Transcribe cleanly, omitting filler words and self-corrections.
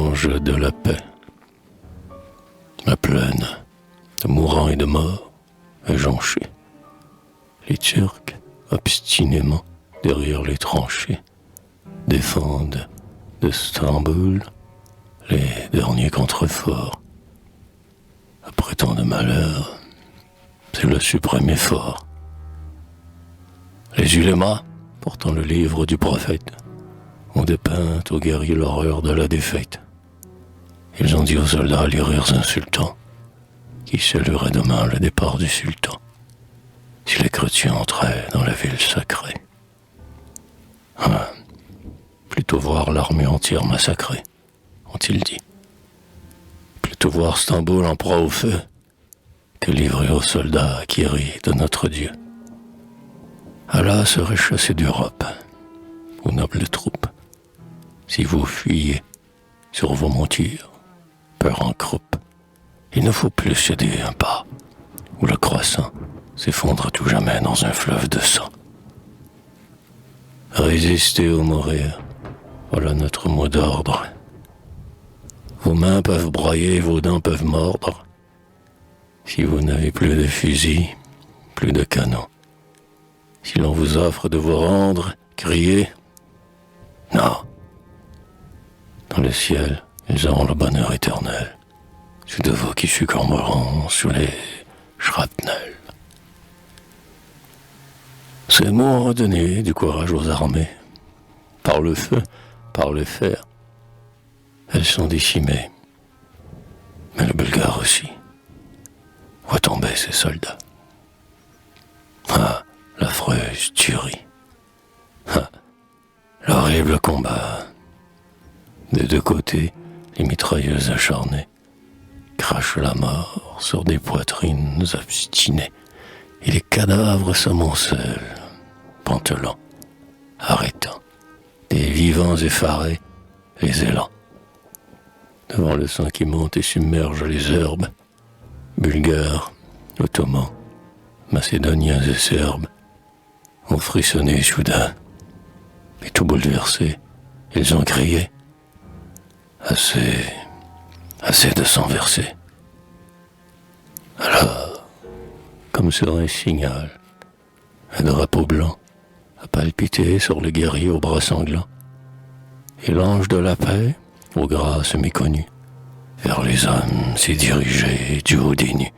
l'ange de la paix. La plaine de mourants et de morts est jonchée. Les Turcs, obstinément derrière les tranchées, défendent de Stamboul les derniers contreforts. Après tant de malheur, c'est le suprême effort. Les ulémas, portant le livre du prophète, ont dépeint aux guerriers l'horreur de la défaite. Ils ont dit aux soldats les rires insultants qui salueraient demain le départ du sultan si les chrétiens entraient dans la ville sacrée. Plutôt voir l'armée entière massacrée, ont-ils dit. Plutôt voir Stamboul en proie au feu que livré aux soldats qui rient de notre Dieu. Allah serait chassé d'Europe, aux nobles troupes, si vous fuyez sur vos montures, peur en croupe. Il ne faut plus céder un pas, où le croissant s'effondre à tout jamais dans un fleuve de sang. Résistez ou mourir, voilà notre mot d'ordre. Vos mains peuvent broyer, vos dents peuvent mordre. Si vous n'avez plus de fusil, plus de canon. Si l'on vous offre de vous rendre, criez « Non !» Dans le ciel, ils auront le bonheur éternel. Ceux de vous qui succomberont sous les shrapnels. Ces mots ont redonné du courage aux armées. Par le feu, par le fer, elles sont décimées. Mais le Bulgare aussi voit tomber ses soldats. L'affreuse tuerie. L'horrible combat. Des deux côtés, les mitrailleuses acharnées crachent la mort sur des poitrines obstinées. Et les cadavres s'amoncellent, pantelant, arrêtant, des vivants effarés, les élans. Devant le sang qui monte et submerge les herbes, Bulgares, Ottomans, Macédoniens et Serbes ont frissonné soudain, et tout bouleversés, ils ont crié « Assez de sang versé !» Alors, comme sur un signal, un drapeau blanc a palpité sur le guerrier aux bras sanglants, et l'ange de la paix, aux grâces méconnues, vers les hommes s'est dirigé du haut des nues.